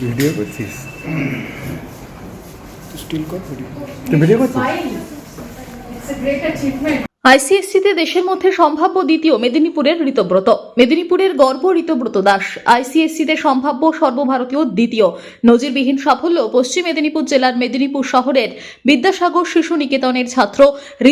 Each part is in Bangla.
ভিডিও করছিস? স্টিল কর ভিডিও। তুই ভিডিও করছিস? আইসিএসসিতে দেশের মধ্যে সম্ভাব্য দ্বিতীয় মেদিনীপুরের ঋতব্রত। মেদিনীপুরের গর্ব ঋতব্রত দাস আইসিএসসিতে সম্ভাব্য সর্বভারতীয় দ্বিতীয় নজিরবিহীন সাফল্য। পশ্চিম মেদিনীপুর জেলার মেদিনীপুর শহরের বিদ্যাসাগর শিশু নিকেতনের ছাত্র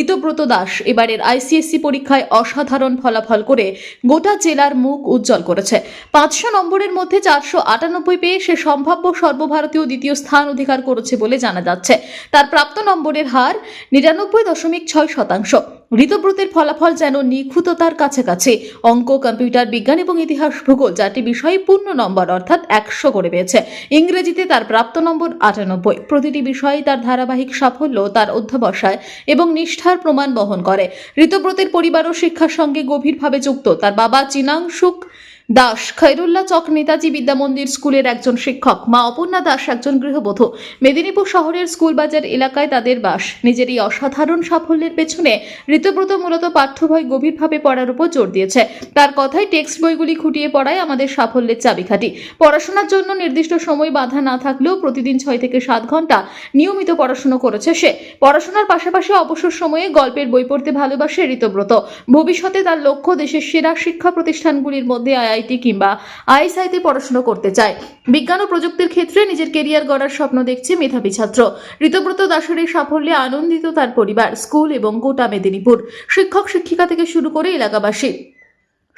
ঋতব্রত দাস এবারের আইসিএসসি পরীক্ষায় অসাধারণ ফলাফল করে গোটা জেলার মুখ উজ্জ্বল করেছে। 500 নম্বরের মধ্যে 498 পেয়ে সে সম্ভাব্য সর্বভারতীয় দ্বিতীয় স্থান অধিকার করেছে বলে জানা যাচ্ছে। তার প্রাপ্ত নম্বরের হার 99.6%। ঋতব্রতের ফলাফল যেন নিখুঁততার কাছাকাছি। অঙ্ক, কম্পিউটার বিজ্ঞান এবং ইতিহাস ভূগোল 4টি বিষয়ে পূর্ণ নম্বর অর্থাৎ 100 করে পেয়েছে। ইংরেজিতে তার প্রাপ্ত নম্বর 98। প্রতিটি বিষয়ে তার ধারাবাহিক সাফল্য তার অধ্যবসায় এবং নিষ্ঠার প্রমাণ বহন করে। ঋতব্রতের পরিবারও শিক্ষার সঙ্গে গভীরভাবে যুক্ত। তার বাবা চিনাংশুক দাস খৈরুল্লাহ চক নেতাজি বিদ্যামন্দির স্কুলের একজন শিক্ষক, মা অপর্ণা দাস একজন গৃহবধূ। মেদিনীপুর শহরের স্কুল বাজার এলাকায় তাদের বাস। নিজের এই অসাধারণ সাফল্যের পেছনে ঋতব্রত মূলত পাঠ্য বই গভীরভাবে পড়ার উপর জোর দিয়েছে। তার কথায় টেক্সট বইগুলি খুঁটিয়ে পড়াই আমাদের সাফল্যের চাবিকাঠি। পড়াশোনার জন্য নির্দিষ্ট সময় বাধা না থাকলেও প্রতিদিন 6 থেকে 7 ঘন্টা নিয়মিত পড়াশোনা করেছে সে। পড়াশোনার পাশাপাশি অবসর সময়ে গল্পের বই পড়তে ভালোবাসে ঋতব্রত। ভবিষ্যতে তার লক্ষ্য দেশের সেরা শিক্ষা প্রতিষ্ঠানগুলির মধ্যে আইআইটি কিংবা আইএসআইতে পড়াশোনা করতে চায়। বিজ্ঞান ও প্রযুক্তির ক্ষেত্রে নিজের কেরিয়ার গড়ার স্বপ্ন দেখছে মেধাবী ছাত্র। ঋতব্রত দাসের এই সাফল্যে আনন্দিত তার পরিবার, স্কুল এবং গোটা মেদিনীপুর। শিক্ষক শিক্ষিকা থেকে শুরু করে এলাকাবাসী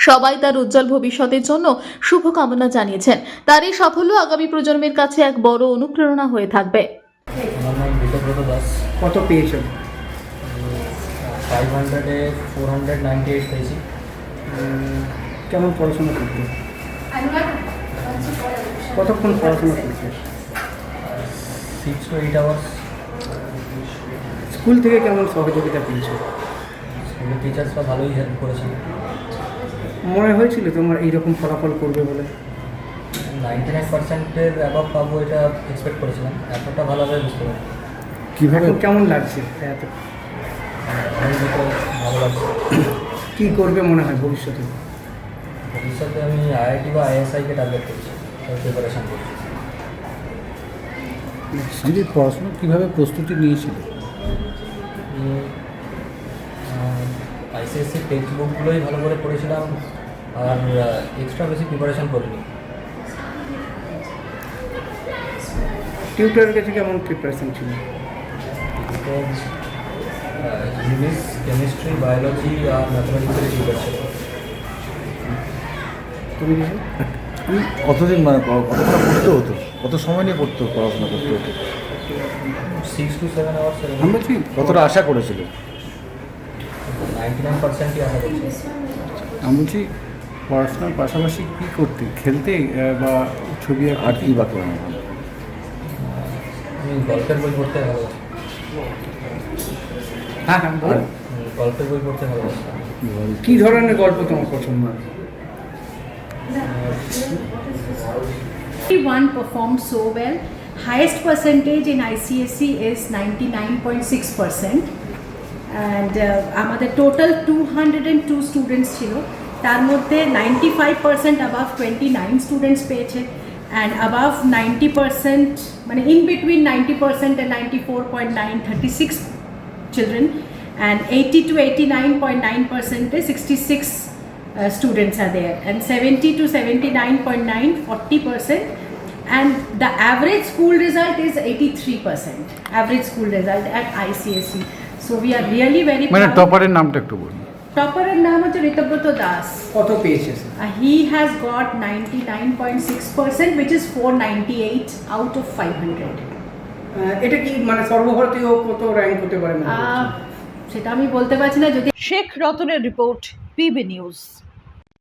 সবাই তার উজ্জ্বল ভবিষ্যতের জন্য শুভকামনা জানিয়েছেন। তার এই সাফল্য আগামী প্রজন্মের কাছে এক বড় অনুপ্রেরণা হয়ে থাকবে। আমার নাম ঋতব্রত দাস। কত পেয়েছেন? 500-এ 498 পেয়েছি। কেমন পড়াশোনা করতে? কতক্ষণ পড়াশোনা করতে? 6 to 8 hours। স্কুল থেকে কেমন সহযোগিতা পেয়েছো? স্কুলের টিচার্সরা ভালোই হেল্প করেছেন। মনে হয়েছিল তোমার এইরকম ফলাফল করবে বলে? 99%-এর অ্যাবভ পাবো এটা এক্সপেক্ট করেছিলাম। এতটা ভালোভাবে বুঝতে পারি। কীভাবে কেমন লাগছে? ভালো লাগছে। কী করবে মনে হয় ভবিষ্যতে? ভবিষ্যতে আমি আইআইটি বা আইএসআইকে টার্গেট করছি, প্রিপারেশন করছি। দিদি পড়াশোনা কীভাবে প্রস্তুতি নিয়েছিল? আইসিএসসি টেক্সট বুকগুলোই ভালো করে পড়েছিলাম, আর এক্সট্রা বেশি প্রিপারেশন করিনি। টিউটরের কাছে কেমন প্রিপারেশন ছিল? তো ইংলিশ, কেমিস্ট্রি, বায়োলজি আর ম্যাথমেটিক্সের টিউটার ছিল। তুমি কিছু? কতদিন কতক্ষণ পড়তে হতো? কত সময় নিয়ে পড়াশোনা করতে হতো? 6 to 7 hours। আমি বলছি কতটা আশা করেছিল? 99%ই আশা করছি। আমি বলছি পড়াশোনার পাশাপাশি কী করতে? খেলতে বা ছবি আর কি বাকি? আমি গল্পের বই পড়তে ভালোবাসি। হ্যাঁ হ্যাঁ বল। গল্পের বই পড়তে ভালোবাসতাম। কী ধরনের গল্প তোমার পছন্দ? Everyone performed so well. Highest percentage in ICSE is 99.6%, and আমাদের টোটাল 202 স্টুডেন্টস ছিল। তার মধ্যে 95% above 29 স্টুডেন্টস পেয়েছে, and above 90% মানে in between 90% and 94.9 36 children, and 80 to 89.9% is 66 students are there, and 70 to 79.9 40%, and the average school result is 83% average school result at ICSE. So we are really very মানে proud. টপারের নামটা একটু বলুন। টপারের নাম হচ্ছে ঋতব্রত দাস। কত পেয়েছে? He has got 99.6%, which is 498 out of 500. এটা কি মানে সর্বভারতীয় কত র্যাঙ্ক হতে পারে? সেটা আমি বলতে পারছি না। যদি শেখ রতনের রিপোর্ট, পিবি নিউজ।